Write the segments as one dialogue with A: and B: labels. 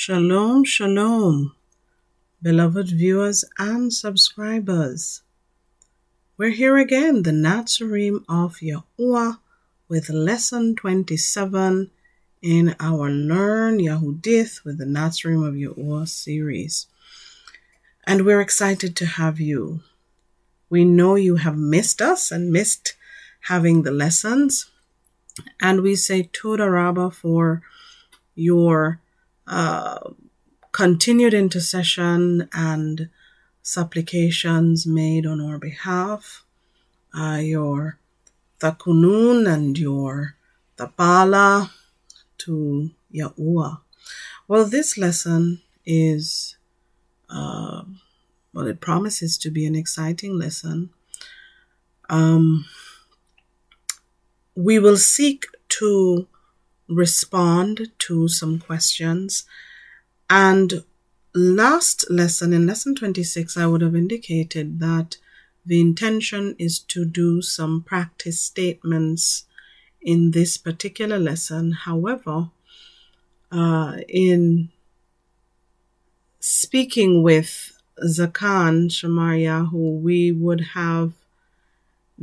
A: Shalom, shalom, beloved viewers and subscribers. We're here again, the Nazarene of Yahuwah, with lesson 27 in our Learn Yahudyth with the Nazarene of Yahuwah series. And we're excited to have you. We know you have missed us and missed having the lessons. And we say Toda Rabbah for your continued intercession and supplications made on our behalf, your takunun and your tapala to Yahuwah. Well, this lesson is, it promises to be an exciting lesson. We will seek to respond to some questions. And last lesson, in lesson 26, I would have indicated that the intention is to do some practice statements in this particular lesson. However, in speaking with Zakan Shamaryahu, we would have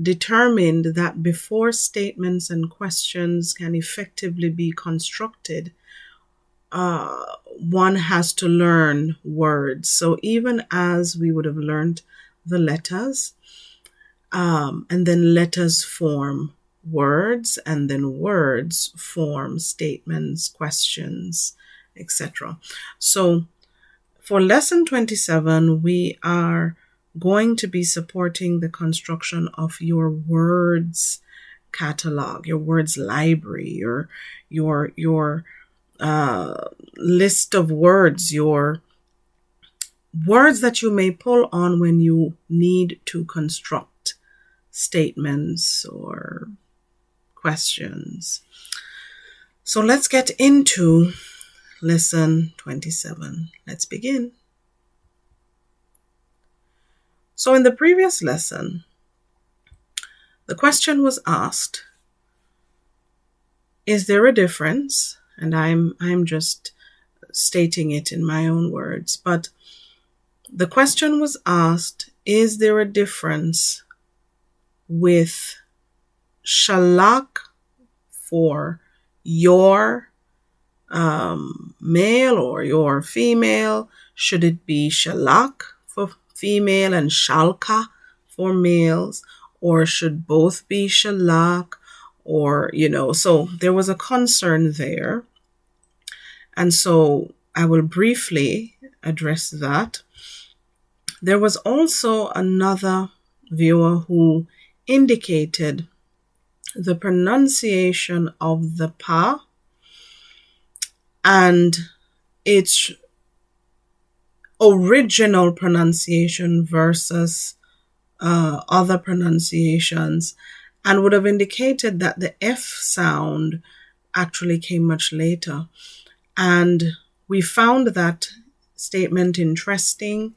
A: determined that before statements and questions can effectively be constructed, one has to learn words. So even as we would have learned the letters, and then letters form words, and then words form statements, questions, etc. So for lesson 27, we are going to be supporting the construction of your words catalog, your words library, your list of words, your words that you may pull on when you need to construct statements or questions. So let's get into lesson 27. Let's begin. So in the previous lesson, the question was asked, is there a difference? And I'm just stating it in my own words, but the question was asked, is there a difference with shalak for your male or your female? Should it be shalak for female and shalka for males, or should both be shalak? Or, so there was a concern there. And so I will briefly address that. There was also another viewer who indicated the pronunciation of the pa and its original pronunciation versus other pronunciations, and would have indicated that the F sound actually came much later. And we found that statement interesting,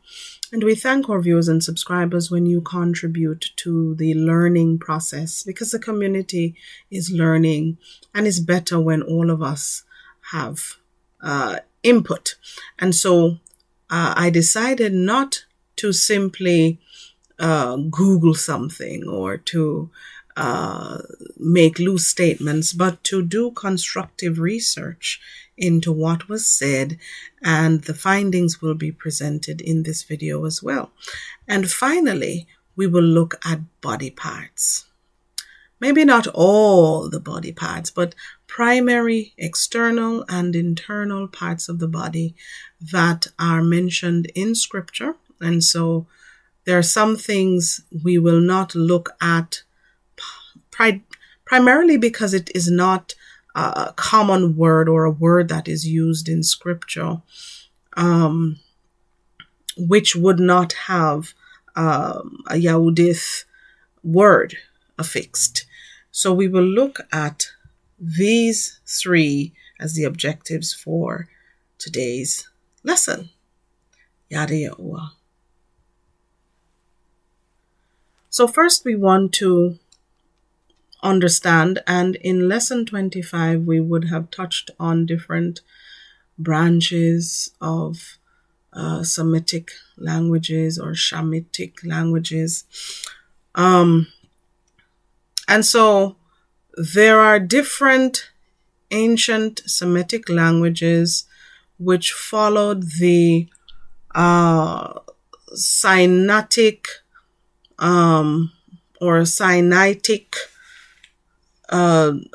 A: and we thank our viewers and subscribers when you contribute to the learning process, because the community is learning and is better when all of us have input. And so I decided not to simply Google something or to make loose statements, but to do constructive research into what was said, and the findings will be presented in this video as well. And finally, we will look at body parts. Maybe not all the body parts, but primary, external, and internal parts of the body that are mentioned in scripture. And so there are some things we will not look at primarily because it is not a common word or a word that is used in scripture, which would not have a Yahudyth word affixed. So we will look at these three as the objectives for today's lesson. Yada Yahuwah. So first we want to understand, and in lesson 25 we would have touched on different branches of Semitic languages or Shamitic languages. And so there are different ancient Semitic languages which followed the Sinaitic or Sinaitic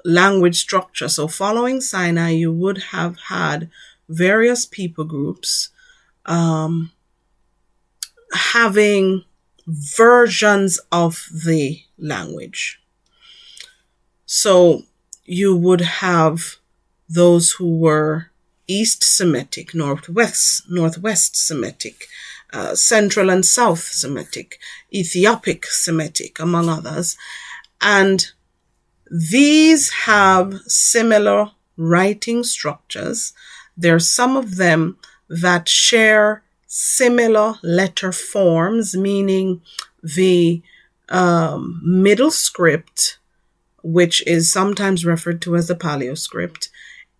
A: language structure. So following Sinai, you would have had various people groups having versions of the language. So you would have those who were East Semitic, Northwest Semitic, Central and South Semitic, Ethiopic Semitic, among others. And these have similar writing structures. There are some of them that share similar letter forms, meaning the middle script, which is sometimes referred to as the Paleo script,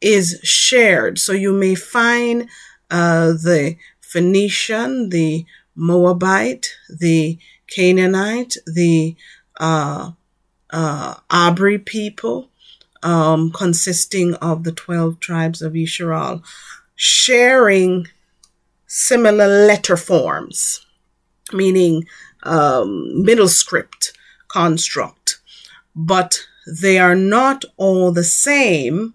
A: is shared. So you may find the Phoenician, the Moabite, the Canaanite, the Abryth people, consisting of the 12 tribes of Israel, sharing similar letter forms, meaning middle script construct, but they are not all the same,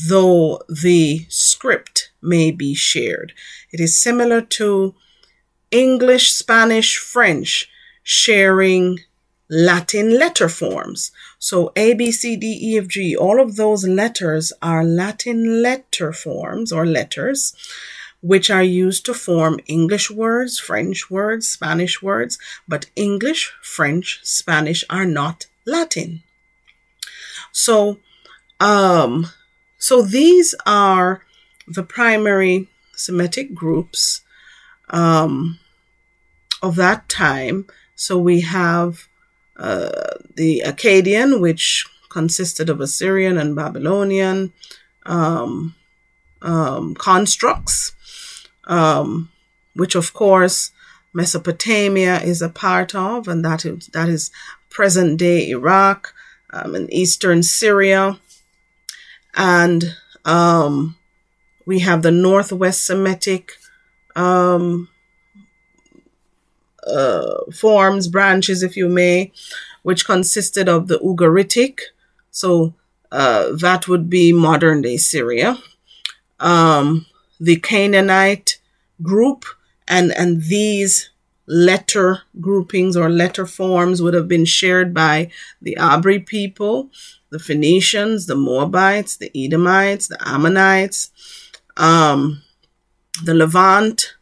A: though the script may be shared. It is similar to English, Spanish, French sharing Latin letter forms. So A, B, C, D, E, F, G, all of those letters are Latin letter forms or letters, which are used to form English words, French words, Spanish words, but English, French, Spanish are not Latin. So these are the primary Semitic groups of that time. So we have the Akkadian, which consisted of Assyrian and Babylonian constructs, which of course Mesopotamia is a part of, and that is present-day Iraq and eastern Syria. And we have the Northwest Semitic forms, branches, if you may, which consisted of the Ugaritic. So that would be modern-day Syria. The Canaanite group, and these letter groupings or letter forms would have been shared by the Abryth people, the Phoenicians, the Moabites, the Edomites, the Ammonites, the Levant.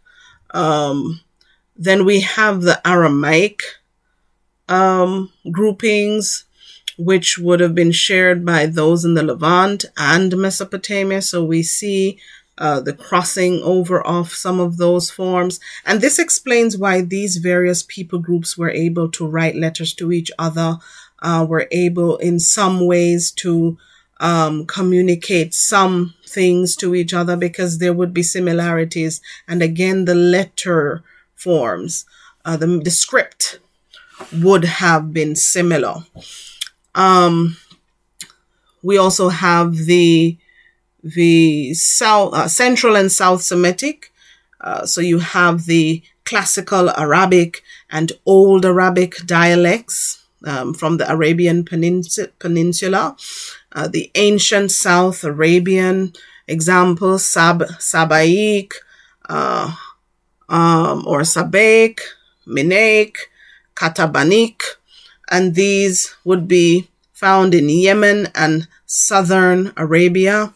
A: Then we have the Aramaic groupings, which would have been shared by those in the Levant and Mesopotamia. So we see the crossing over of some of those forms. And this explains why these various people groups were able to write letters to each other, were able in some ways to communicate some things to each other, because there would be similarities. And again, the letter forms, the script would have been similar. We also have the Central and South Semitic. So you have the classical Arabic and Old Arabic dialects from the Arabian Peninsula. The ancient South Arabian examples, Sabaic, or Sabaic, Minaic, Katabanic, and these would be found in Yemen and southern Arabia.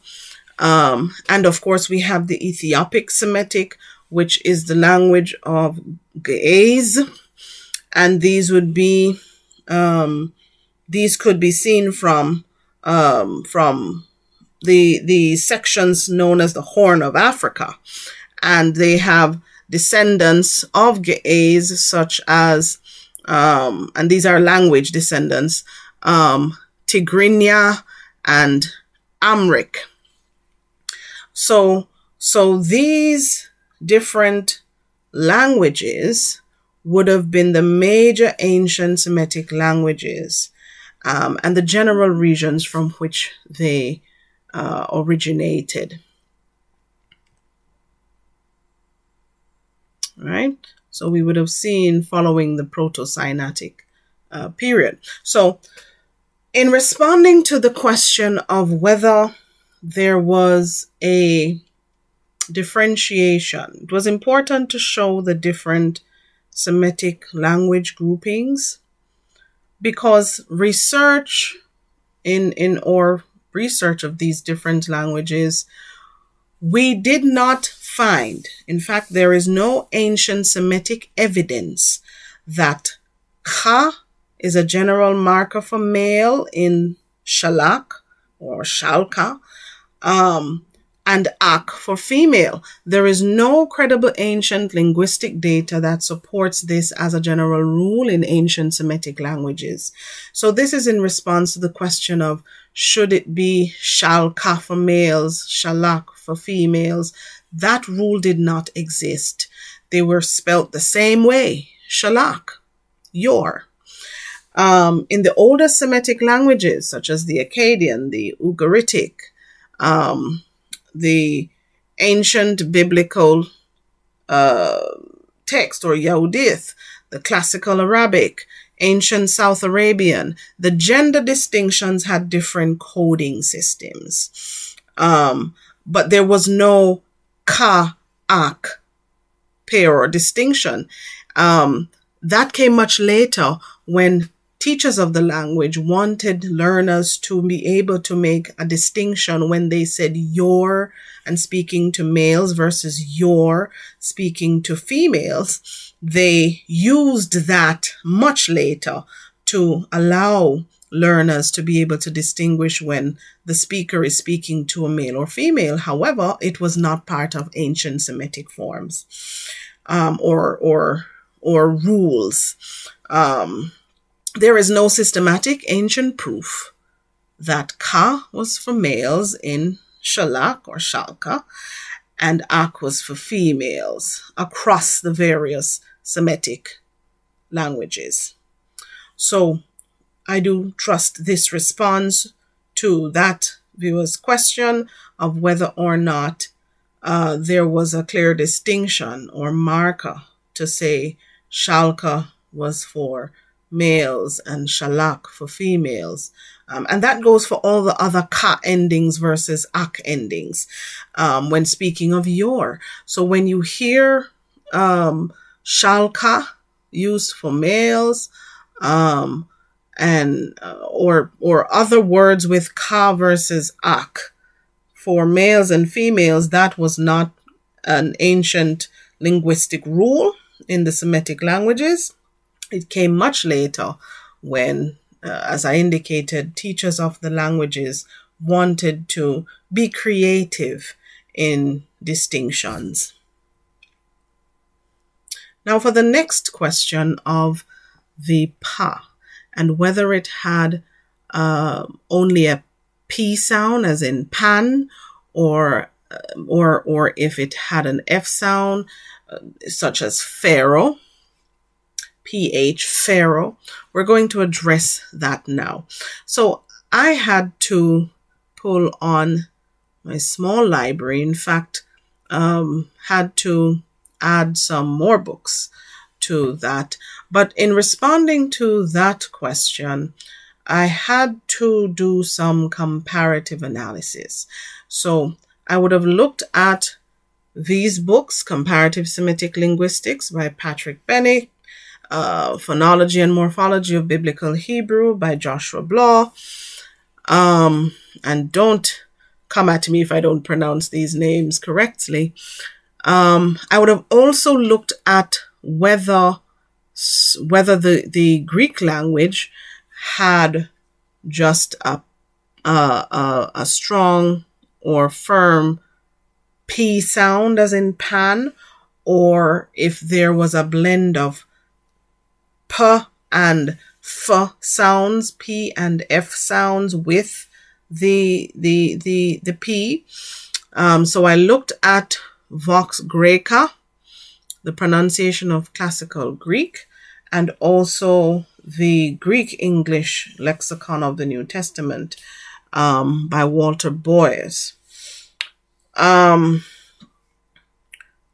A: And of course, we have the Ethiopic Semitic, which is the language of Ge'ez. And these would be, these could be seen from the sections known as the Horn of Africa. And they have descendants of Ge'ez, such as, and these are language descendants, Tigrinya and Amrik. So So these different languages would have been the major ancient Semitic languages, and the general regions from which they originated. Right? So we would have seen following the Proto-Sinaitic period. So in responding to the question of whether there was a differentiation, it was important to show the different Semitic language groupings, because research or research of these different languages, we did not find, in fact, there is no ancient Semitic evidence that ka is a general marker for male in shalak or shalka, and ak for female. There is no credible ancient linguistic data that supports this as a general rule in ancient Semitic languages. So this is in response to the question of, should it be shalka for males, shalak for females? That rule did not exist. They were spelt the same way, shalak, yor. In the older Semitic languages, such as the Akkadian, the Ugaritic, the ancient biblical text or Yahudyth, the classical Arabic, ancient South Arabian, the gender distinctions had different coding systems. But there was no ka, ak, pair or distinction. That came much later when teachers of the language wanted learners to be able to make a distinction when they said your and speaking to males versus your speaking to females. They used that much later to allow learners to be able to distinguish when the speaker is speaking to a male or female. However, it was not part of ancient Semitic forms or rules. There is no systematic ancient proof that ka was for males in shalak or shalka and ak was for females across the various Semitic languages. So I do trust this responds to that viewer's question of whether or not there was a clear distinction or marker to say shalka was for males and shalak for females. And that goes for all the other ka endings versus ak endings when speaking of your. So when you hear shalka used for males and or other words with ka versus ak for males and females, that was not an ancient linguistic rule in the Semitic languages. It came much later when, as I indicated, teachers of the languages wanted to be creative in distinctions. Now for the next question of the pa and whether it had only a P sound, as in pan, or if it had an F sound, such as pharaoh, PH, pharaoh. We're going to address that now. So I had to pull on my small library. In fact, had to add some more books to that. But in responding to that question, I had to do some comparative analysis. So I would have looked at these books, Comparative Semitic Linguistics by Patrick Bennett, Phonology and Morphology of Biblical Hebrew by Joshua Blaw. And don't come at me if I don't pronounce these names correctly. I would have also looked at whether the Greek language had just a strong or firm P sound, as in pan, or if there was a blend of P and F sounds, P and F sounds with the P. So I looked at Vox Graeca, the pronunciation of classical Greek, and also the Greek English lexicon of the New Testament by Walter Boyes.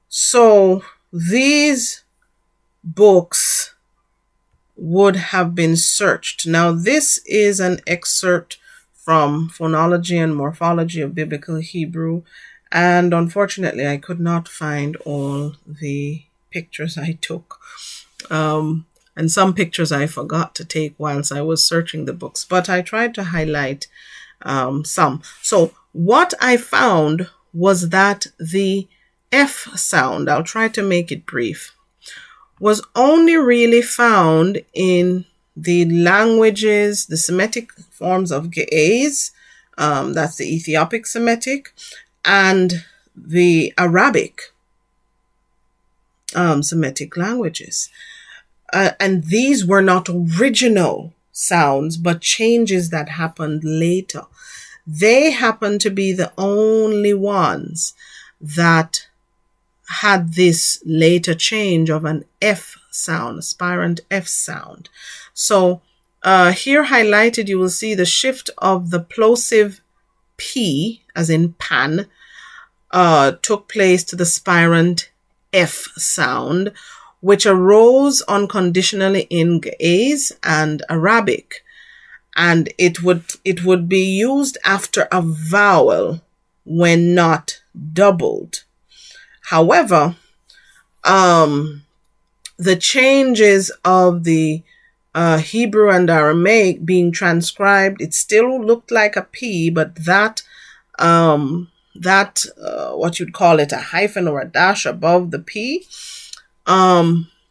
A: So these books would have been searched. Now, this is an excerpt from Phonology and Morphology of Biblical Hebrew, and unfortunately, I could not find all the pictures I took. And some pictures I forgot to take whilst I was searching the books, but I tried to highlight some. So what I found was that the F sound, I'll try to make it brief, was only really found in the languages, the Semitic forms of Ge'ez, that's the Ethiopic Semitic, and the Arabic Semitic languages. And these were not original sounds, but changes that happened later. They happened to be the only ones that had this later change of an F sound, aspirant F sound. So here highlighted, you will see the shift of the plosive P, as in pan, took place to the spirant F sound, which arose unconditionally in Ge'ez and Arabic. And it would be used after a vowel when not doubled. However, the changes of the Hebrew and Aramaic being transcribed, it still looked like a P, but that what you'd call it, a hyphen or a dash above the P,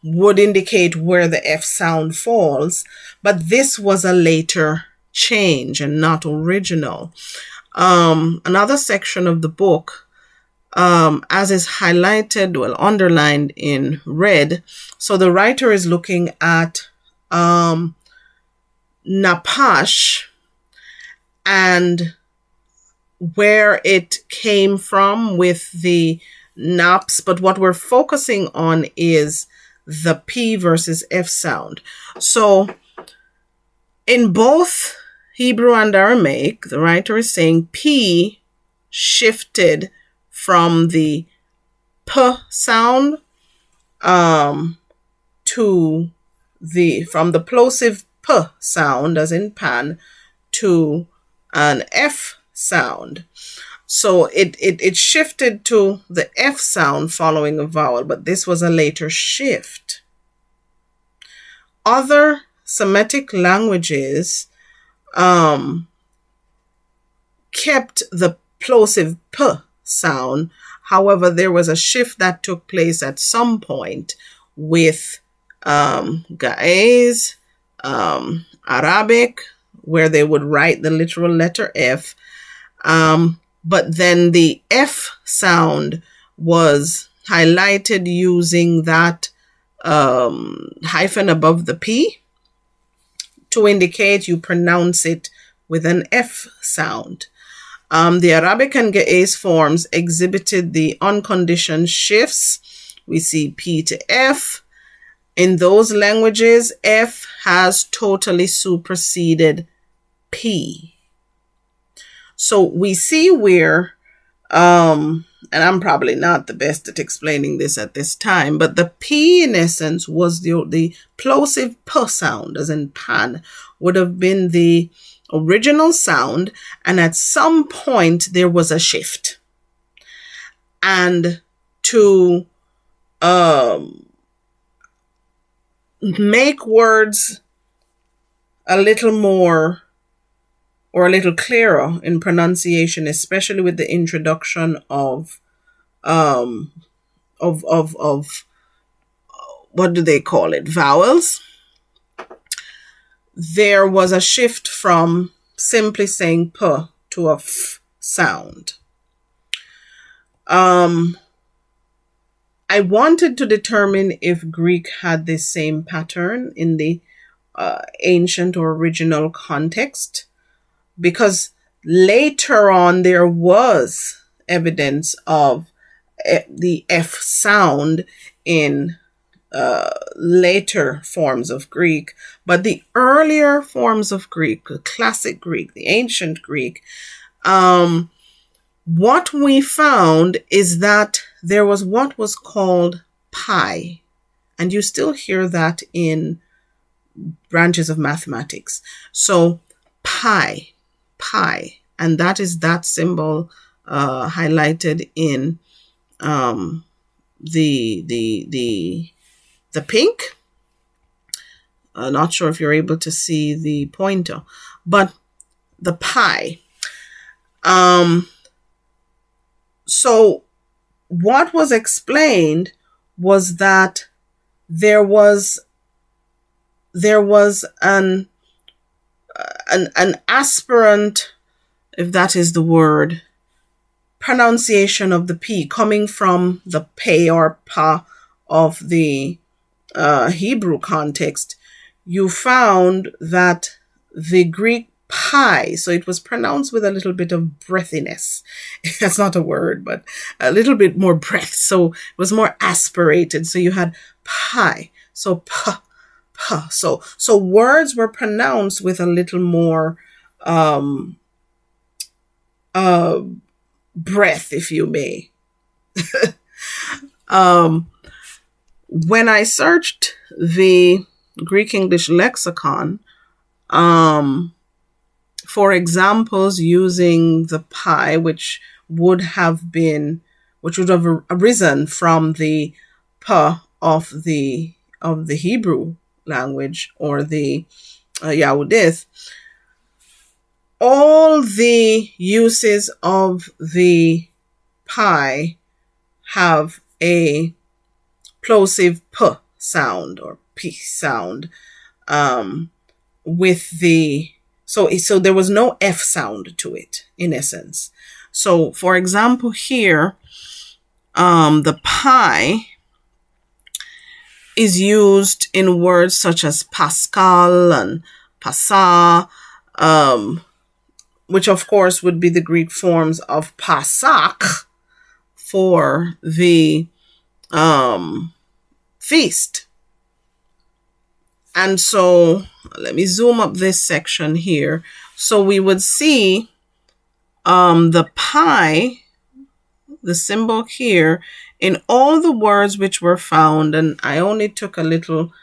A: would indicate where the F sound falls. But this was a later change and not original. Another section of the book, as is highlighted, well, underlined in red. So the writer is looking at Napash and where it came from with the naps, but what we're focusing on is the P versus F sound. So in both Hebrew and Aramaic, the writer is saying P shifted from the P sound from the plosive P sound, as in pan, to an F sound. So it shifted to the F sound following a vowel, but this was a later shift. Other Semitic languages kept the plosive P sound. However, there was a shift that took place at some point with Ge'ez, Arabic, where they would write the literal letter F. But then the F sound was highlighted using that hyphen above the P to indicate you pronounce it with an F sound. The Arabic and Ge'ez forms exhibited the unconditioned shifts. We see P to F. In those languages, F has totally superseded P. So we see where, and I'm probably not the best at explaining this at this time, but the P in essence was the plosive P sound, as in pan, would have been the original sound, and at some point there was a shift. And to make words a little more or a little clearer in pronunciation, especially with the introduction of what do they call it? Vowels. There was a shift from simply saying P to a F sound. I wanted to determine if Greek had the same pattern in the ancient or original context, because later on there was evidence of the F sound in later forms of Greek, but the earlier forms of Greek, the classic Greek, the ancient Greek, what we found is that there was what was called pi, and you still hear that in branches of mathematics. So pi, and that is that symbol highlighted in the pink. Not sure if you're able to see the pointer, but the pi. So what was explained was that there was an aspirant, if that is the word, pronunciation of the P coming from the pe or pa of the Hebrew context. You found that the Greek pi, so it was pronounced with a little bit of breathiness. That's not a word, but a little bit more breath. So it was more aspirated. So you had pi. So pa. So words were pronounced with a little more breath, if you may. When I searched the Greek English lexicon for examples using the pi, which would have arisen from the pa of the Hebrew language or the Yahudyth, all the uses of the pi have a plosive p sound or p sound with the so there was no f sound to it in essence. So for example here, the pi is used in words such as Pascal and Passa, which of course would be the Greek forms of Pasach for the feast. And so let me zoom up this section here. So we would see the pi, the symbol here, in all the words which were found, and I only took a little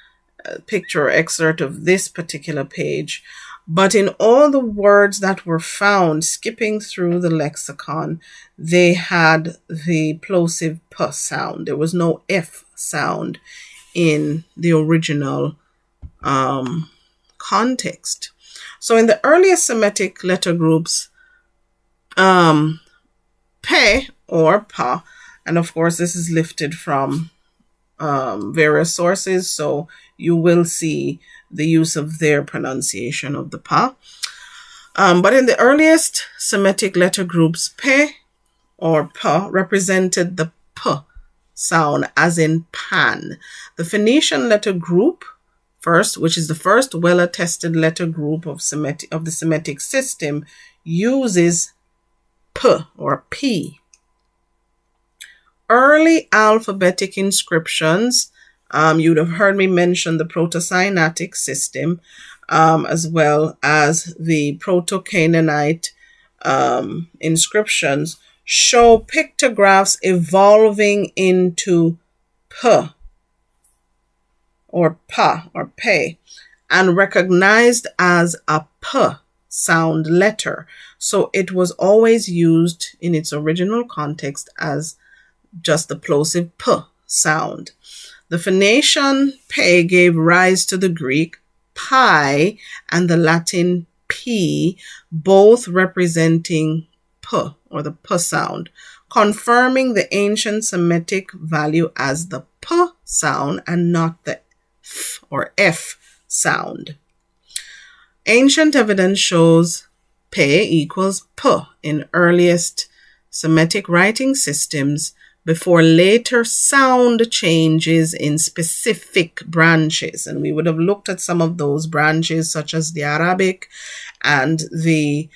A: picture excerpt of this particular page, but in all the words that were found, skipping through the lexicon, they had the plosive p sound. There was no f sound in the original context. So in the earliest Semitic letter groups, pe or pa, and of course this is lifted from various sources, so you will see the use of their pronunciation of the pa. But in the earliest Semitic letter groups, pe or pa represented the p sound, as in pan. The Phoenician letter group first, which is the first well-attested letter group of the Semitic system, uses p or p. Early alphabetic inscriptions, you'd have heard me mention the Proto-Sinaitic system, as well as the Proto-Canaanite inscriptions, show pictographs evolving into p or pa or pe, and recognized as a p sound letter. So it was always used in its original context as just the plosive p sound. The Phoenician pe gave rise to the Greek pi and the Latin p, both representing p or the p sound, confirming the ancient Semitic value as the p sound and not the f or f sound. Ancient evidence shows pe equals p in earliest Semitic writing systems before later sound changes in specific branches. And we would have looked at some of those branches, such as the Arabic and the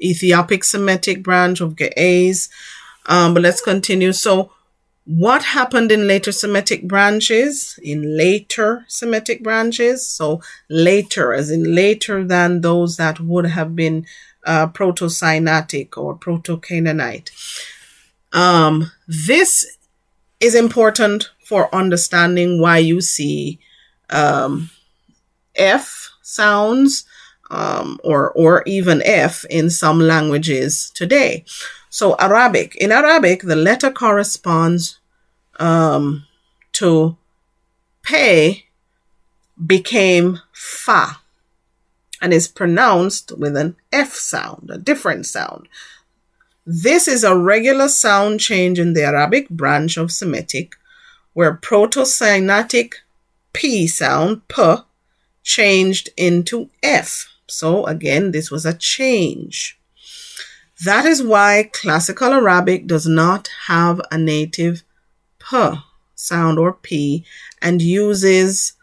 A: Ethiopic Semitic branch of Ge'ez. But let's continue. So what happened in later Semitic branches? So later, as in later than those that would have been Proto-Sinaitic or Proto-Canaanite. This is important for understanding why you see F sounds or even F in some languages today. So Arabic. In Arabic, the letter corresponds to Pe became Fa and is pronounced with an F sound, a different sound. This is a regular sound change in the Arabic branch of Semitic, where Proto-Sinaitic P sound, P, changed into F. So again, this was a change. That is why classical Arabic does not have a native P sound or P and uses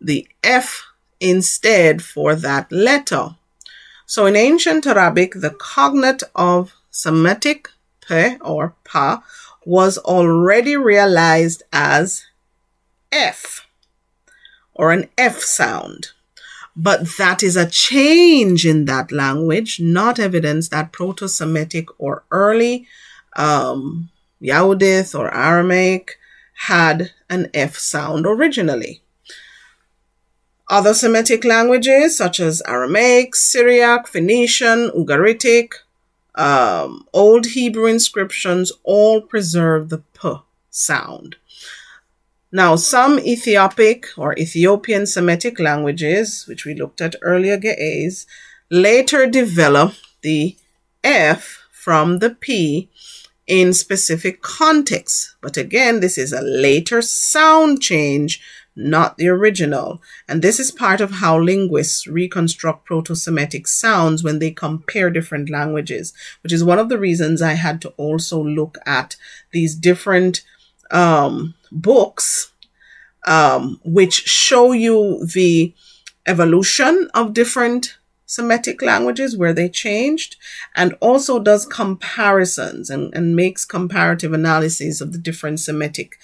A: the F instead for that letter. So in ancient Arabic, the cognate of Semitic P or Pa was already realized as F or an F sound. But that is a change in that language, not evidence that Proto-Semitic or early Yahudyth or Aramaic had an F sound originally. Other Semitic languages such as Aramaic, Syriac, Phoenician, Ugaritic, Old Hebrew inscriptions all preserve the P sound. Now, some Ethiopic or Ethiopian Semitic languages, which we looked at earlier, Ge'ez, later developed the F from the P in specific contexts. But again, this is a later sound change, not the original. And this is part of how linguists reconstruct Proto-Semitic sounds when they compare different languages, which is one of the reasons I had to also look at these different books which show you the evolution of different Semitic languages where they changed, and also does comparisons and makes comparative analyses of the different Semitic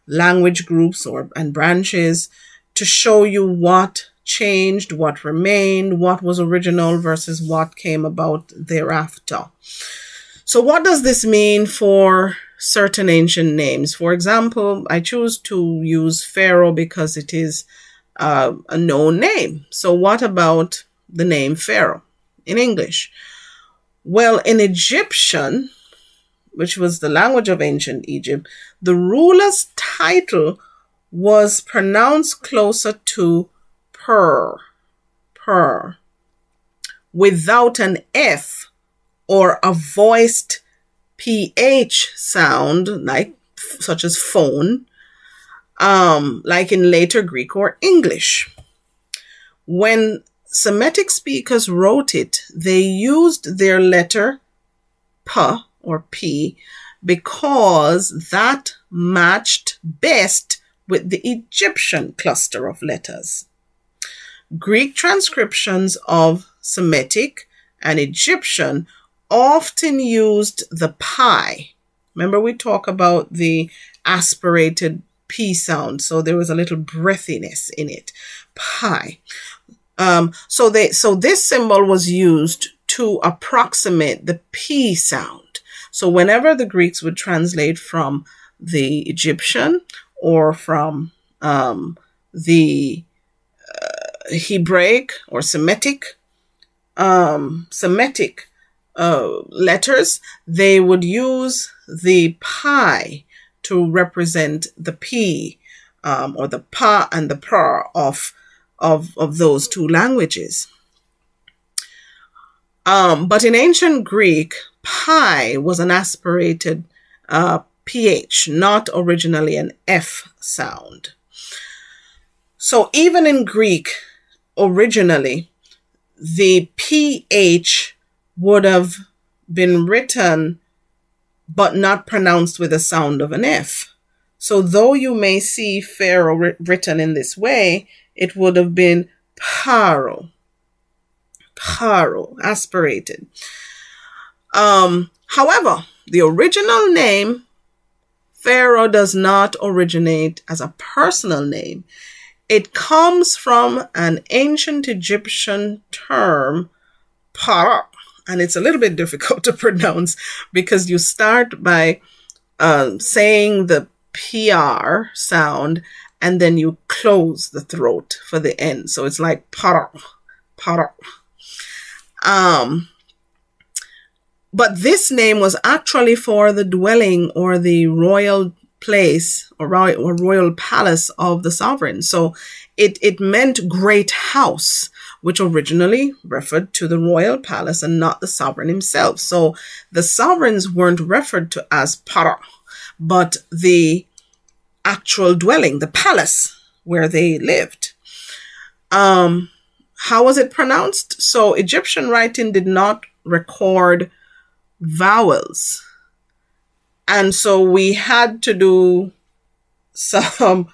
A: language groups and branches to show you what changed, what remained, what was original versus what came about thereafter. So what does this mean for certain ancient names? For example, I choose to use Pharaoh because it is a known name. So what about the name Pharaoh in English? Well, in Egyptian, which was the language of ancient Egypt, the ruler's title was pronounced closer to per, without an F or a voiced PH sound, such as phone, like in later Greek or English. When Semitic speakers wrote it, they used their letter P or P because that matched best with the Egyptian cluster of letters. Greek transcriptions of Semitic and Egyptian often used the pi. Remember, we talk about the aspirated P sound, so there was a little breathiness in it. Pi. So this symbol was used to approximate the P sound. So whenever the Greeks would translate from the Egyptian or from the Hebraic or Semitic letters, they would use the pi to represent the P or the pa and the pra of those two languages. But in ancient Greek, pi was an aspirated PH, not originally an F sound. So even in Greek, originally, the PH would have been written but not pronounced with the sound of an F. So though you may see Pharaoh written in this way, it would have been Paro. Pharaoh, aspirated. However, the original name Pharaoh does not originate as a personal name. It comes from an ancient Egyptian term, para, and it's a little bit difficult to pronounce because you start by saying the PR sound and then you close the throat for the end. So it's like para, para. But this name was actually for the dwelling or the royal place or royal palace of the sovereign. So it meant great house, which originally referred to the royal palace and not the sovereign himself. So the sovereigns weren't referred to as para, but the actual dwelling, the palace where they lived. How was it pronounced? So Egyptian writing did not record vowels. And so we had to do some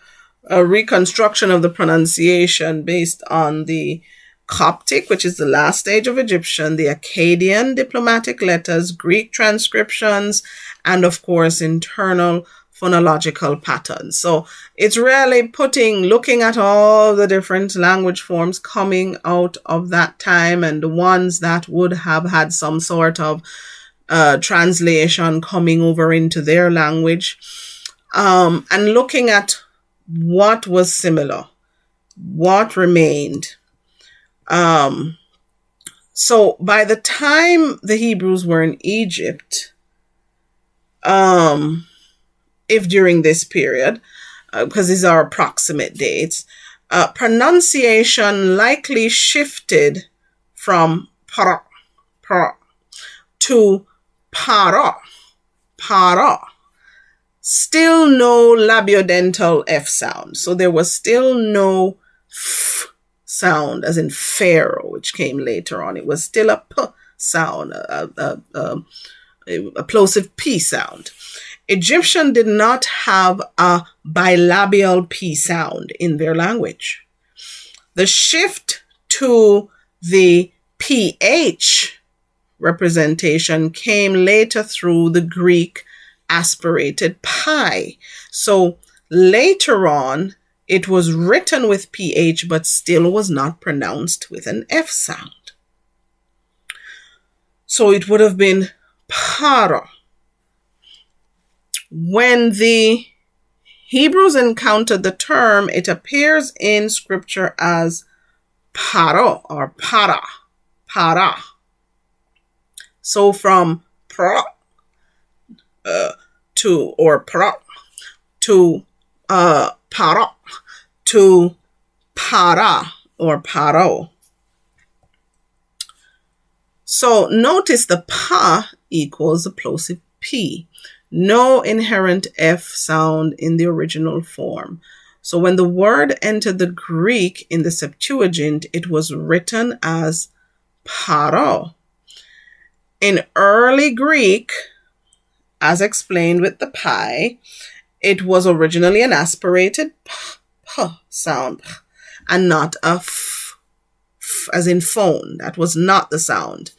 A: reconstruction of the pronunciation based on the Coptic, which is the last stage of Egyptian, the Akkadian diplomatic letters, Greek transcriptions, and of course, internal phonological patterns. So it's really looking at all the different language forms coming out of that time and the ones that would have had some sort of translation coming over into their language, and looking at what was similar, what remained. So by the time the Hebrews were in Egypt, if during this period, because these are approximate dates, pronunciation likely shifted from para to para. Still no labiodental F sound. So there was still no F sound, as in Pharaoh, which came later on. It was still a P sound, a plosive P sound. Egyptian did not have a bilabial P sound in their language. The shift to the PH representation came later through the Greek aspirated pi. So later on, it was written with PH, but still was not pronounced with an F sound. So it would have been para. When the Hebrews encountered the term, it appears in scripture as paro or para. So from pra to para to para or paro. So notice the pa equals the plosive P. No inherent F sound in the original form. So when the word entered the Greek in the Septuagint, it was written as paro. In early Greek, as explained with the pi, it was originally an aspirated p sound and not a f as in phone. That was not the sound.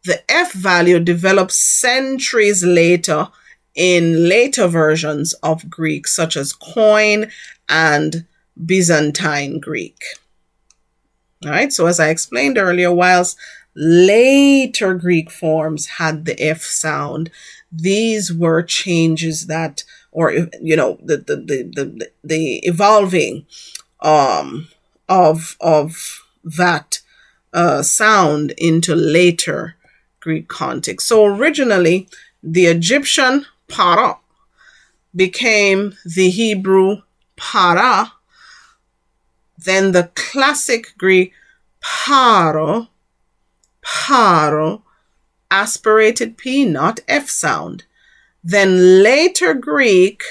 A: The F value developed centuries later in later versions of Greek, such as Koine and Byzantine Greek. All right, so as I explained earlier, whilst later Greek forms had the F sound, these were changes that, or you know, the evolving of that sound into later Greek context. So originally, the Egyptian para became the Hebrew para, then the classic Greek paro, aspirated P, not F sound. Then later Greek,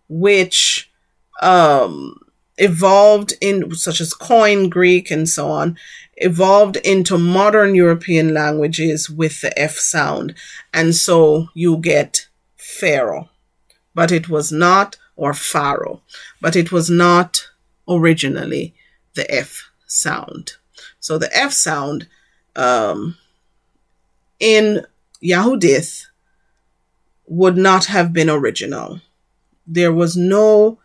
A: which evolved in, such as Koine Greek and so on, evolved into modern European languages with the F sound. And so you get Pharaoh, but it was not, or Pharaoh, but it was not originally the F sound. So the F sound in Yahudyth would not have been original. There was no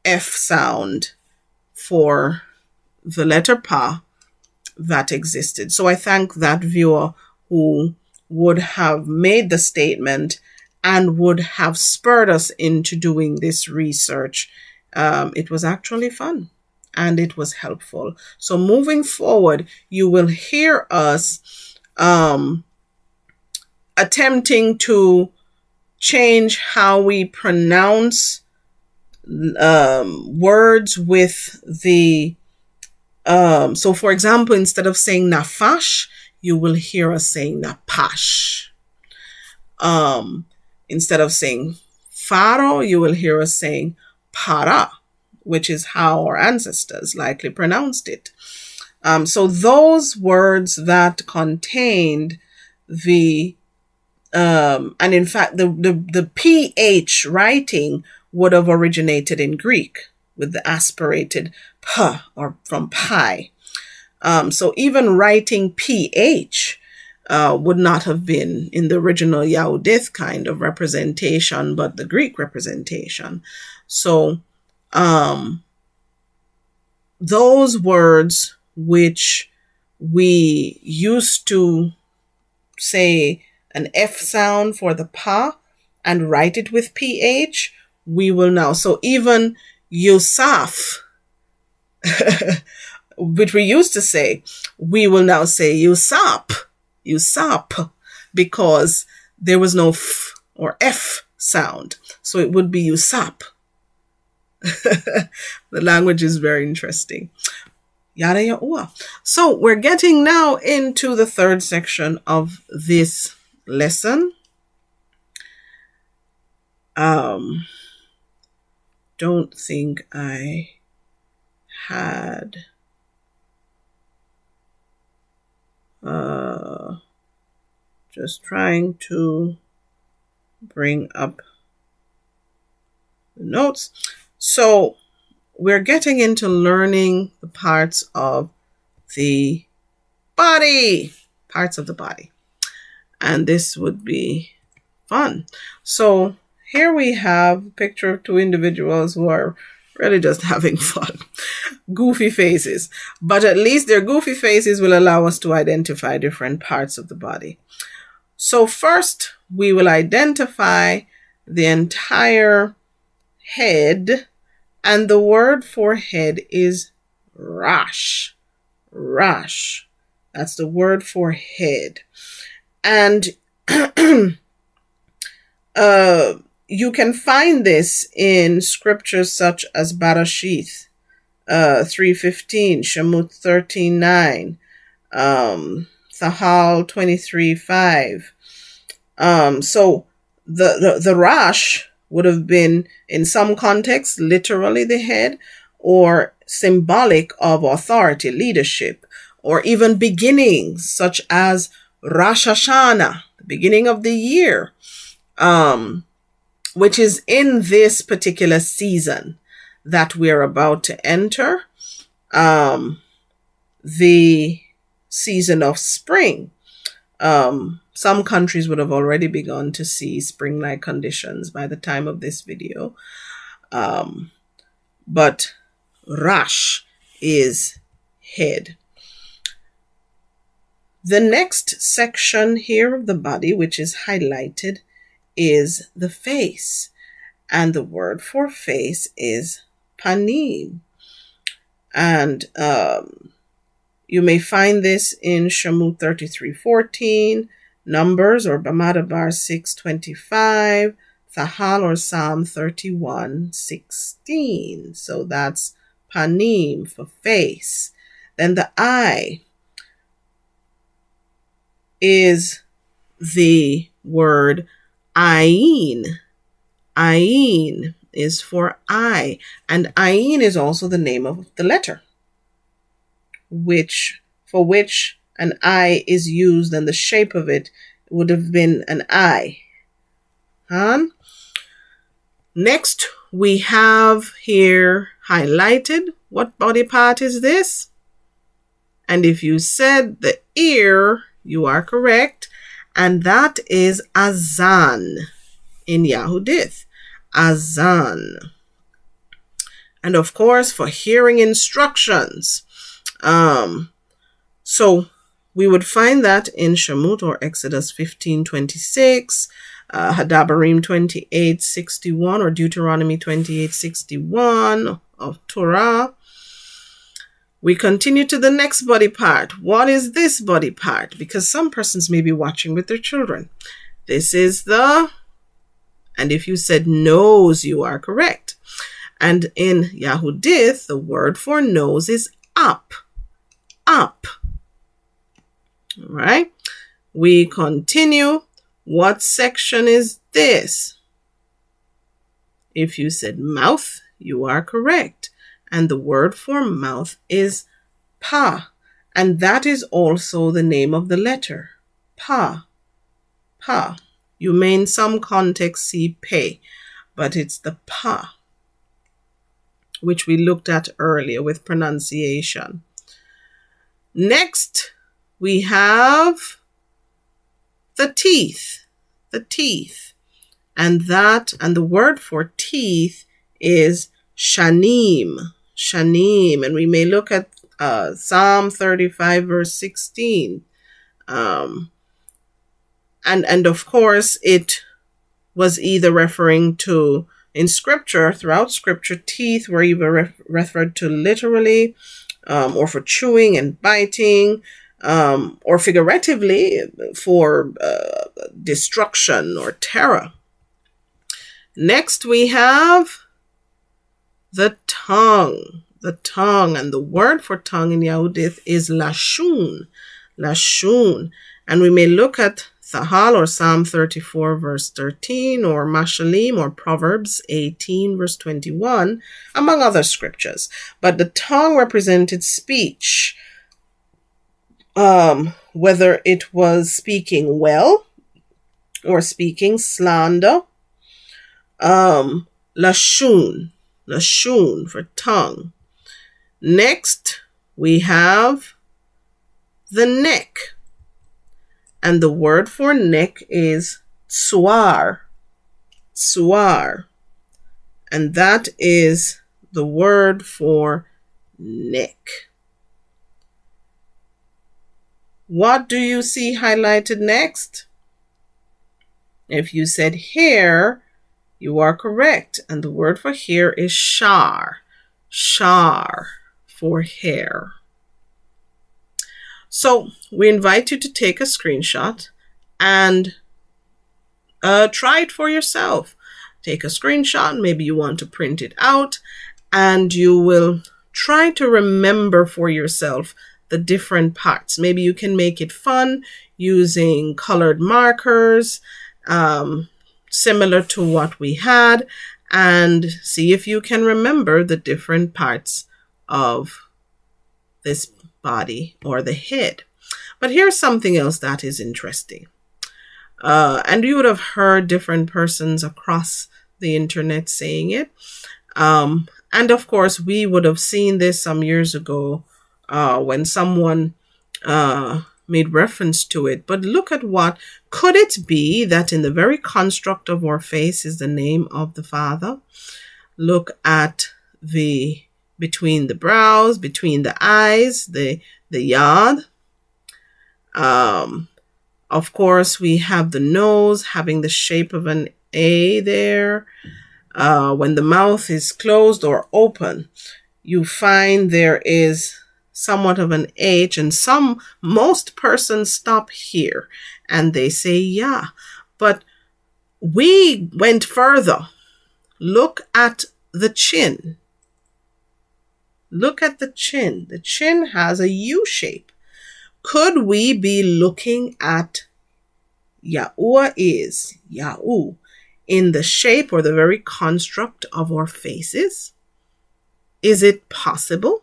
A: F sound for the letter Pa that existed. So I thank that viewer who would have made the statement and would have spurred us into doing this research. It was actually fun and it was helpful. So moving forward, you will hear us attempting to change how we pronounce words with the so for example, instead of saying nafash, you will hear us saying napash. Instead of saying pharaoh, you will hear us saying para, which is how our ancestors likely pronounced it. So those words that contained the and in fact the PH writing would have originated in Greek with the aspirated p or from pi. So even writing PH would not have been in the original Yahudyth kind of representation, but the Greek representation. So those words which we used to say an F sound for the pa and write it with PH, we will now. So even Yusaf, which we used to say, we will now say Yusap, because there was no F or F sound. So it would be Yusap. The language is very interesting. Yada yada. So we're getting now into the third section of this lesson. Don't think I had just trying to bring up the notes. So we're getting into learning the parts of the body. And this would be fun. So here we have a picture of two individuals who are really just having fun. Goofy faces. But at least their goofy faces will allow us to identify different parts of the body. So first, we will identify the entire head. And the word for head is rash. Rash. That's the word for head. And you can find this in scriptures such as Barashith 3:15, Shemut 13:9, Thahal 23:5. So the rash would have been, in some contexts, literally the head, or symbolic of authority, leadership, or even beginnings, such as Rosh Hashanah, the beginning of the year, which is in this particular season that we're about to enter, the season of spring. Some countries would have already begun to see spring-like conditions by the time of this video. But Rash is head. The next section here of the body, which is highlighted, is the face. And the word for face is panim. And you may find this in Shemut 33:14, Numbers or Bamadabar 6:25, Thahal or Psalm 31:16. So that's panim for face. Then the eye is the word ayin. Ayin is for eye. And ayin is also the name of the letter for which an eye is used, and the shape of it would have been an eye. Next, we have here highlighted, what body part is this? And if you said the ear, you are correct. And that is azan in Yahudyth. Azan. And of course, for hearing instructions. So we would find that in Shemut or Exodus 15:26, Hadabarim 28:61, or Deuteronomy 28:61 of Torah. We continue to the next body part. What is this body part? Because some persons may be watching with their children. This is the, and if you said nose, you are correct. And in Yahudyth, the word for nose is up. Up. All right. We continue. What section is this? If you said mouth, you are correct. And the word for mouth is pa. And that is also the name of the letter. Pa. Pa. You may in some context see pe, but it's the pa, which we looked at earlier with pronunciation. Next, we have the teeth. The teeth. And the word for teeth is shanim. Shanim. And we may look at Psalm 35, verse 16. And of course, it was either referring to, in scripture, throughout scripture, teeth were either referred to literally, or for chewing and biting, or figuratively for destruction or terror. Next, we have the tongue. The tongue. And the word for tongue in Yahudyth is lashun. Lashun. And we may look at Thahal or Psalm 34 verse 13, or Mashalim or Proverbs 18 verse 21, among other scriptures. But the tongue represented speech, whether it was speaking well or speaking slander. Lashun for tongue. Next, we have the neck. And the word for neck is tsuar. Tsuar. And that is the word for neck. What do you see highlighted next? If you said hair, you are correct. And the word for hair is shar. Shar for hair. So we invite you to take a screenshot and try it for yourself. Take a screenshot. Maybe you want to print it out, and you will try to remember for yourself the different parts. Maybe you can make it fun using colored markers, similar to what we had, and see if you can remember the different parts of this body or the head. But here's something else that is interesting. And you would have heard different persons across the internet saying it. And of course, we would have seen this some years ago when someone made reference to it. But look at what, could it be that in the very construct of our face is the name of the Father? Look at the between the brows, between the eyes, the yod. Of course, we have the nose having the shape of an A there. When the mouth is closed or open, you find there is somewhat of an H, and most persons stop here and they say, yeah. But we went further. Look at the chin. Look at the chin. The chin has a U shape. Could we be looking at Yahuwah is Yahu in the shape or the very construct of our faces? Is it possible?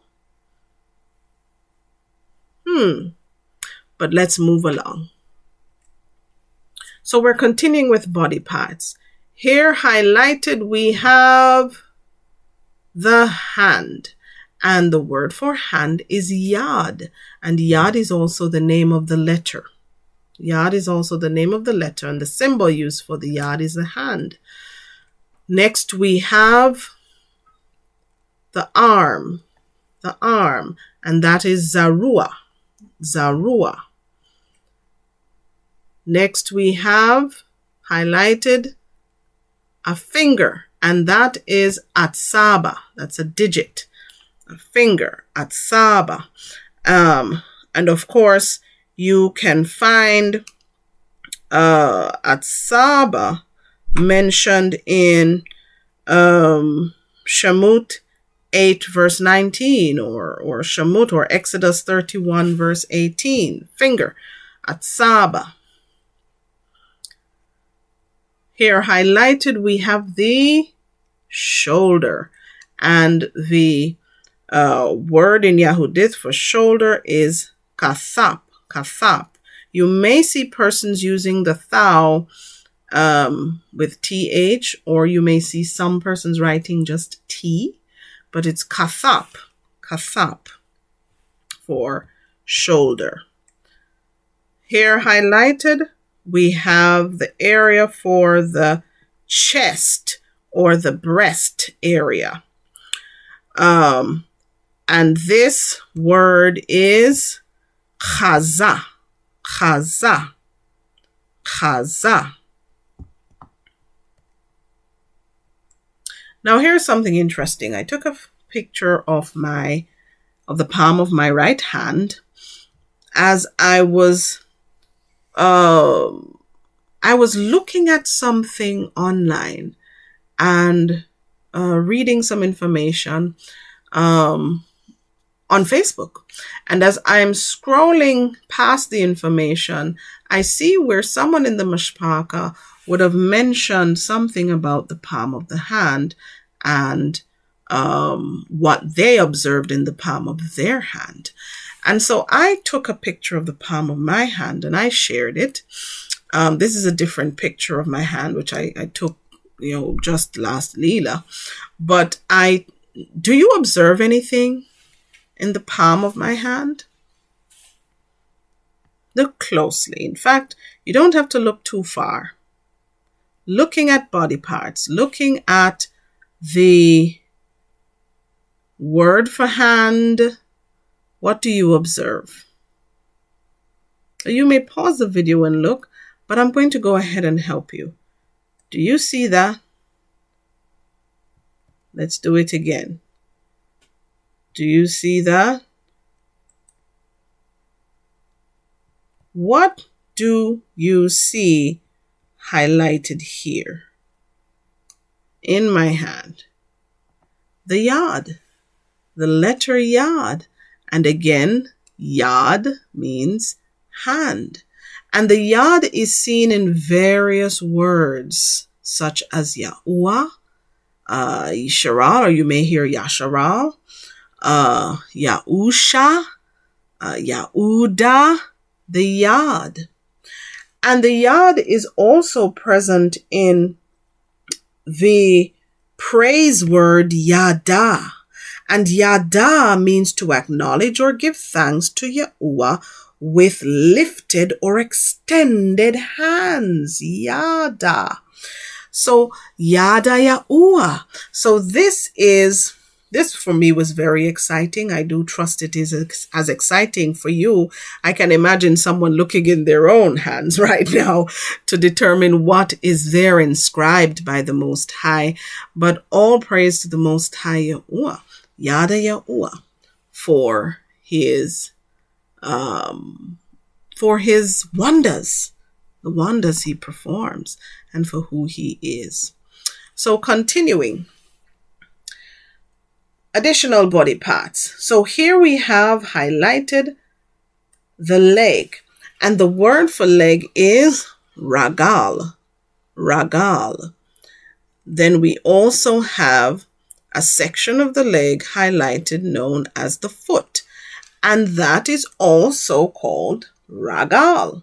A: But let's move along. So we're continuing with body parts. Here highlighted we have the hand. And the word for hand is yad. And yad is also the name of the letter. Yad is also the name of the letter, and the symbol used for the yad is the hand. Next we have the arm, and that is zarua. Next we have highlighted a finger, and that is ahabah. That's a digit, a finger, ahabah. And of course, you can find ahabah mentioned in Shemot 8 verse 19 or Shemot or Exodus 31 verse 18. Finger, ahabah. Here highlighted we have the shoulder, and the word in Yahudyth for shoulder is kathap. You may see persons using the thou with th, or you may see some persons writing just t, but it's kathap for shoulder. Here highlighted we have the area for the chest or the breast area. And this word is chazah. Now here's something interesting. I took a picture of the palm of my right hand as I was looking at something online and reading some information on Facebook. And as I'm scrolling past the information, I see where someone in the mashpakhah would have mentioned something about the palm of the hand and what they observed in the palm of their hand. And so I took a picture of the palm of my hand and I shared it. This is a different picture of my hand, which I took, just last Leela. But do you observe anything in the palm of my hand? Look closely. In fact, you don't have to look too far. Looking at body parts, looking at the word for hand, what do you observe? You may pause the video and look, but I'm going to go ahead and help you. Do you see that? Let's do it again. Do you see that? What do you see highlighted here in my hand? The yad, the letter yad. And again, yad means hand. And the yad is seen in various words, such as Yahuah, Yisharal, or you may hear Yasharal, Yahusha, Yahudah, the yad. And the yad is also present in the praise word yada. And yada means to acknowledge or give thanks to Yahuwah with lifted or extended hands. Yada. So yada Yahuwah. So this for me was very exciting. I do trust it is as exciting for you. I can imagine someone looking in their own hands right now to determine what is there inscribed by the Most High. But all praise to the Most High Yahuwah. Yada Yahuwah for his wonders, the wonders he performs, and for who he is. So continuing, additional body parts. So here we have highlighted the leg, and the word for leg is ragal. Then we also have a section of the leg highlighted known as the foot, and that is also called ragal.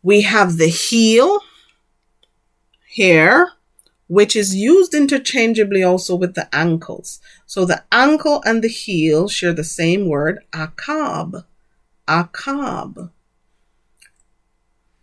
A: We have the heel here, which is used interchangeably also with the ankles. So the ankle and the heel share the same word, akhad. Akhad.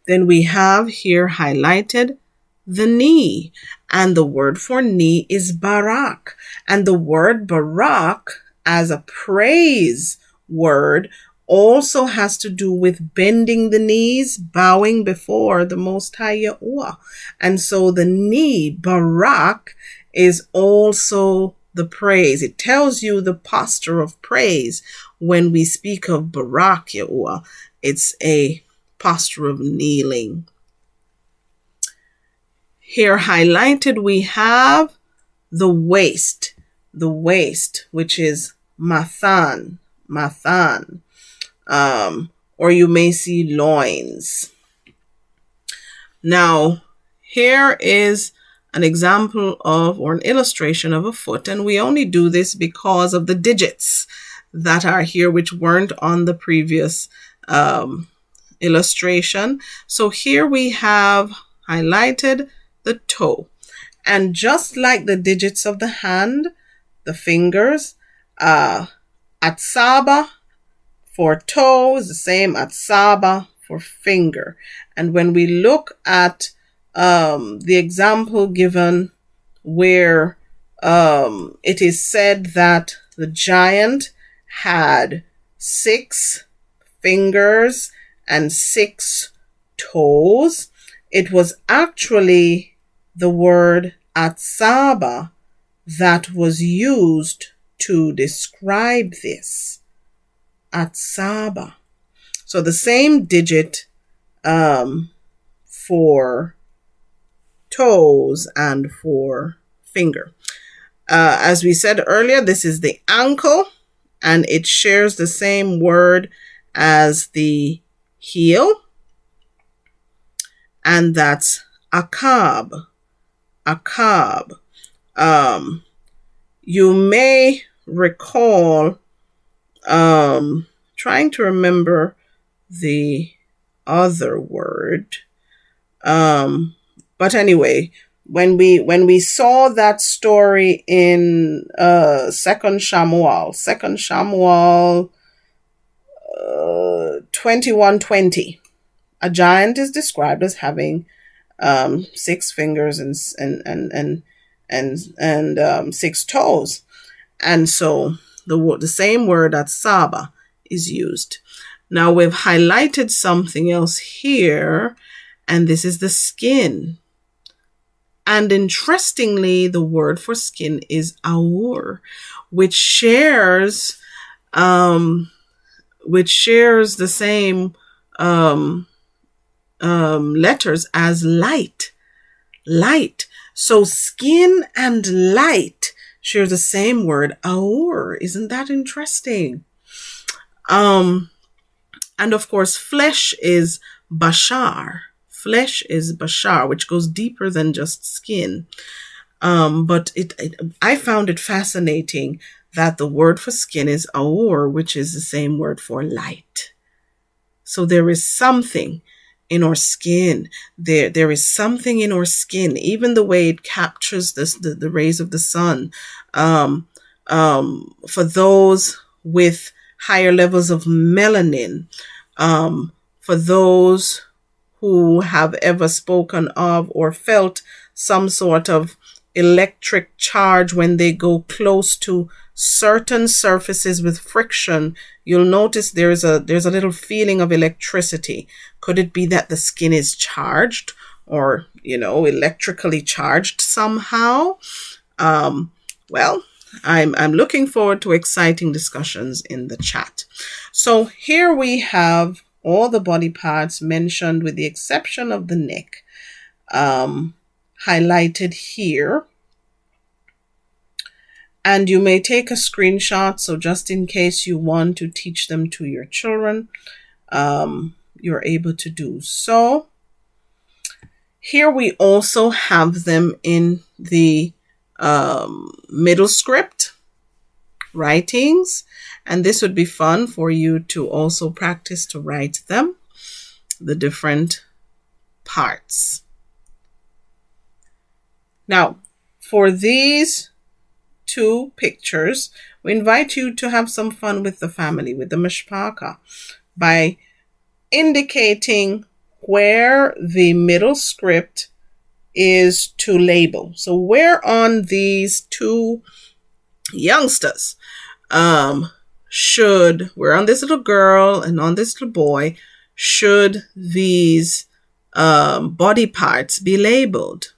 A: Then we have here highlighted the knee. And the word for knee is barak. And the word barak as a praise word also has to do with bending the knees, bowing before the Most High Yahuwah. And so the knee, barak, is also the praise. It tells you the posture of praise. When we speak of barak Yahuwah, it's a posture of kneeling. Here highlighted we have the waist, which is mathan, or you may see loins. Now, here is an example of, or an illustration of a foot, and we only do this because of the digits that are here, which weren't on the previous illustration. So here we have highlighted the toe, and just like the digits of the hand, the fingers, ahabah for toe is the same ahabah for finger. And when we look at the example given where it is said that the giant had 6 fingers and 6 toes, it was actually the word ahabah that was used to describe this. Ahabah. So the same digit for toes and for finger. As we said earlier, this is the ankle, and it shares the same word as the heel, and that's akhad. Akhad. You may recall, trying to remember the other word, but anyway, when we saw that story in 2 Samuel 21:20, a giant is described as having 6 fingers and 6 toes, and so the same word ahabah is used. Now we've highlighted something else here, and this is the skin. And interestingly, the word for skin is awur, which shares the same letters as light. So skin and light share the same word, awur. Isn't that interesting? And of course, flesh is bashar. Flesh is bashar, which goes deeper than just skin. But I found it fascinating that the word for skin is awur, which is the same word for light. So there is something in our skin. There is something in our skin, even the way it captures the rays of the sun. For those with higher levels of melanin, for those who have ever spoken of or felt some sort of electric charge when they go close to certain surfaces with friction, you'll notice there's a little feeling of electricity. Could it be that the skin is charged or, electrically charged somehow? Well, I'm looking forward to exciting discussions in the chat. So here we have all the body parts mentioned with the exception of the neck, highlighted here. And you may take a screenshot, so just in case you want to teach them to your children, you're able to do so. Here we also have them in the middle script writings, and this would be fun for you to also practice to write them, the different parts. Now, for these two pictures, we invite you to have some fun with the family, with the mashpakhah, by indicating where the middle script is to label. So where on these two youngsters where on this little girl and on this little boy, should these body parts be labeled?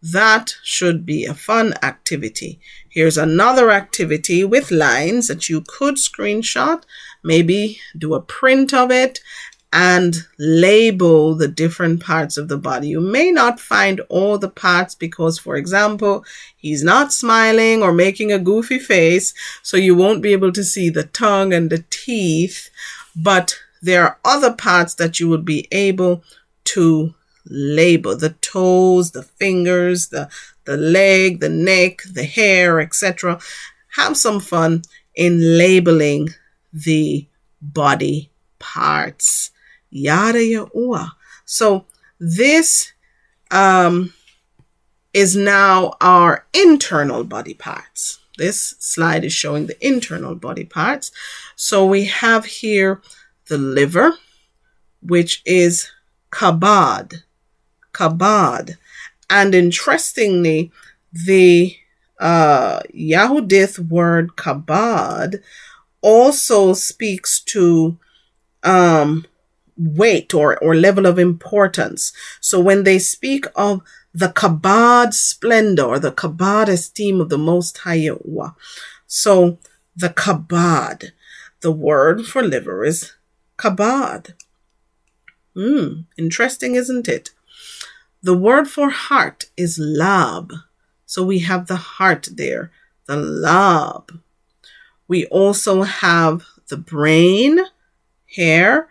A: That should be a fun activity. Here's another activity with lines that you could screenshot, maybe do a print of it, and label the different parts of the body. You may not find all the parts because, for example, he's not smiling or making a goofy face, so you won't be able to see the tongue and the teeth, but there are other parts that you would be able to label: the toes, the fingers, the leg, the neck, the hair, etc. Have some fun in labeling the body parts. Yada Yahudyth. So this is now our internal body parts. This slide is showing the internal body parts. So we have here the liver, which is kabad. And interestingly, the Yahudyth word kabad also speaks to weight or level of importance. So when they speak of the kabad splendor, or the kabad esteem of the Most High Yahuwah, so the kabad, the word for liver is kabad. Interesting, isn't it? The word for heart is lab. So we have the heart there, the lab. We also have the brain, hair,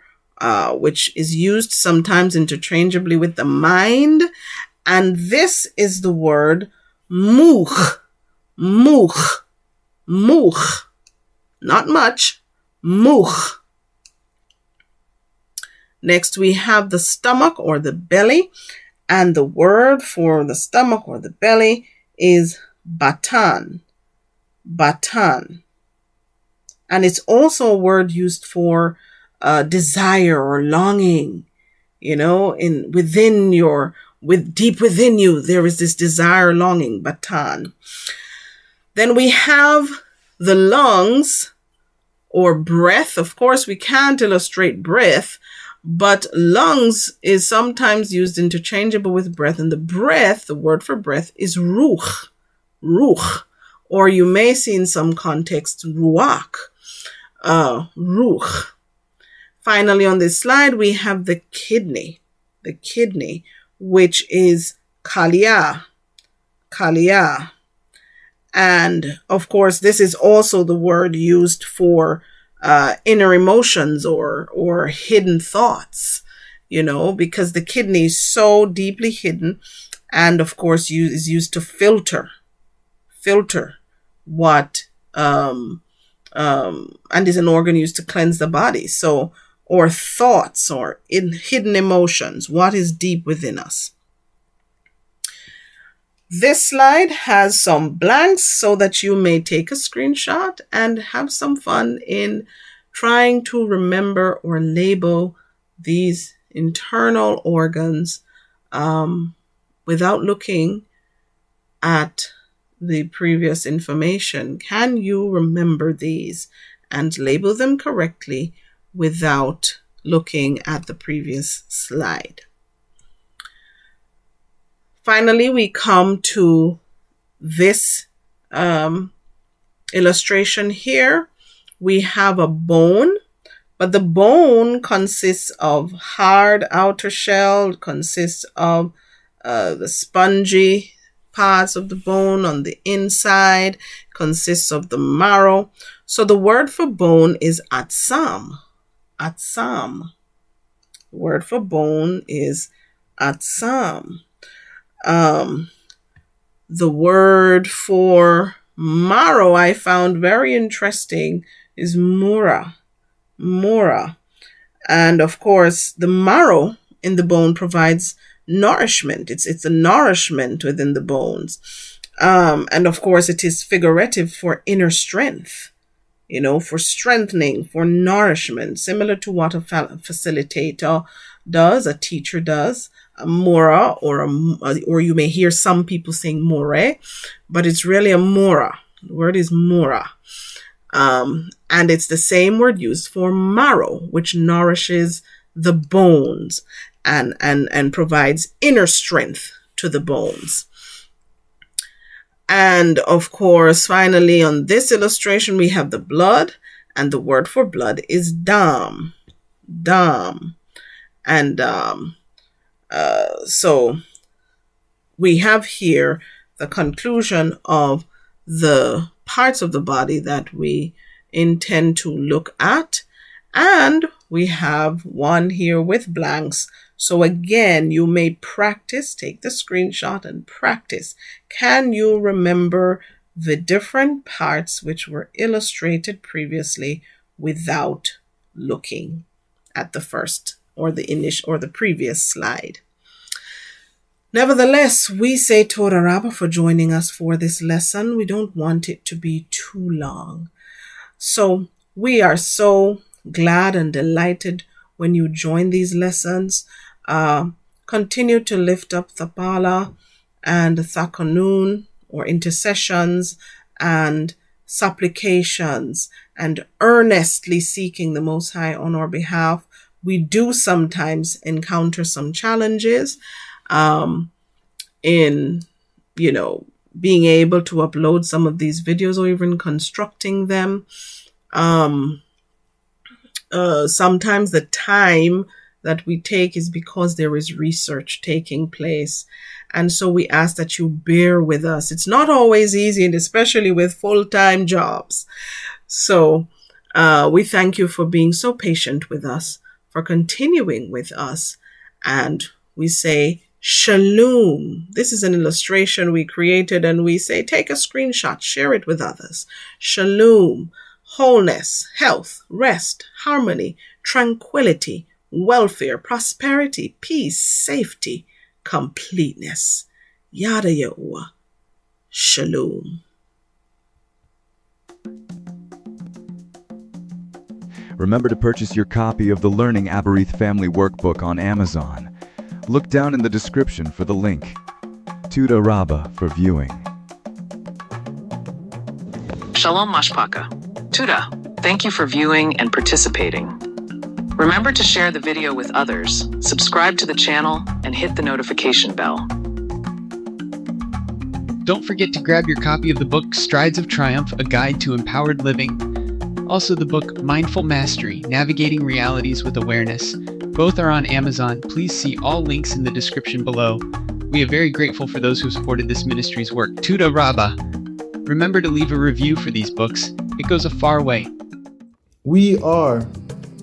A: which is used sometimes interchangeably with the mind. And this is the word mukh. Mukh. Not much. Mukh. Next, we have the stomach or the belly. And the word for the stomach or the belly is batan. Batan. And it's also a word used for desire or longing. You know, deep within you, there is this desire, longing, batan. Then we have the lungs or breath. Of course, we can't illustrate breath, but lungs is sometimes used interchangeable with breath. And the breath, the word for breath, is ruch. Or you may see in some contexts, ruach. Ruch. Finally, on this slide, we have the kidney, which is kalia. And of course, this is also the word used for inner emotions or hidden thoughts, you know, because the kidney is so deeply hidden, and of course is used to filter what and is an organ used to cleanse the body. So, or thoughts or hidden emotions, what is deep within us. This slide has some blanks so that you may take a screenshot and have some fun in trying to remember or label these internal organs without looking at the previous information. Can you remember these and label them correctly without looking at the previous slide? Finally, we come to this illustration here. We have a bone, but the bone consists of hard outer shell, consists of the spongy parts of the bone on the inside, consists of the marrow. So the word for bone is atsam. Atsam. The word for bone is atsam. The word for marrow I found very interesting is murah. And of course, the marrow in the bone provides nourishment. It's a nourishment within the bones. And of course, it is figurative for inner strength, for strengthening, for nourishment, similar to what a facilitator does, a teacher does, a murah, or you may hear some people saying murah, but it's really a murah. The word is murah. And it's the same word used for marrow, which nourishes the bones and provides inner strength to the bones. And of course, finally, on this illustration, we have the blood, and the word for blood is dam. And so we have here the conclusion of the parts of the body that we intend to look at. And we have one here with blanks. So again, you may practice, take the screenshot and practice. Can you remember the different parts which were illustrated previously without looking at the first or the previous slide? Nevertheless, we say Toda Rabba for joining us for this lesson. We don't want it to be too long. So we are so glad and delighted when you join these lessons. Continue to lift up Thapala and Thakanun, or intercessions and supplications, and earnestly seeking the Most High on our behalf. We do sometimes encounter some challenges in, being able to upload some of these videos or even constructing them. Sometimes the time that we take is because there is research taking place. And so we ask that you bear with us. It's not always easy, and especially with full-time jobs. So we thank you for being so patient with us, for continuing with us. And we say, Shalom. This is an illustration we created, and we say, take a screenshot, share it with others. Shalom, wholeness, health, rest, harmony, tranquility, welfare, prosperity, peace, safety, completeness. Yada Yahuwah. Shalom.
B: Remember to purchase your copy of the Learning Abryth Family Workbook on Amazon. Look down in the description for the link. Toda Rabba for viewing.
C: Shalom mashpakhah. Tuda, thank you for viewing and participating. Remember to share the video with others, subscribe to the channel, and hit the notification bell.
D: Don't forget to grab your copy of the book Strides of Triumph, A Guide to Empowered Living. Also the book Mindful Mastery, Navigating Realities with Awareness. Both are on Amazon. Please see all links in the description below. We are very grateful for those who supported this ministry's work. Toda Rabba. Remember to leave a review for these books. It goes a far way.
E: We are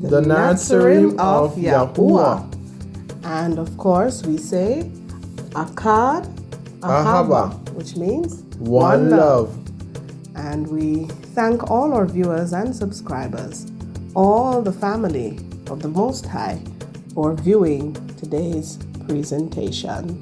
E: the Nazarene of Yahuwah.
A: And of course, we say Akhad, ahabah, which means
E: one love.
A: And we thank all our viewers and subscribers, all the family of the Most High, for viewing today's presentation.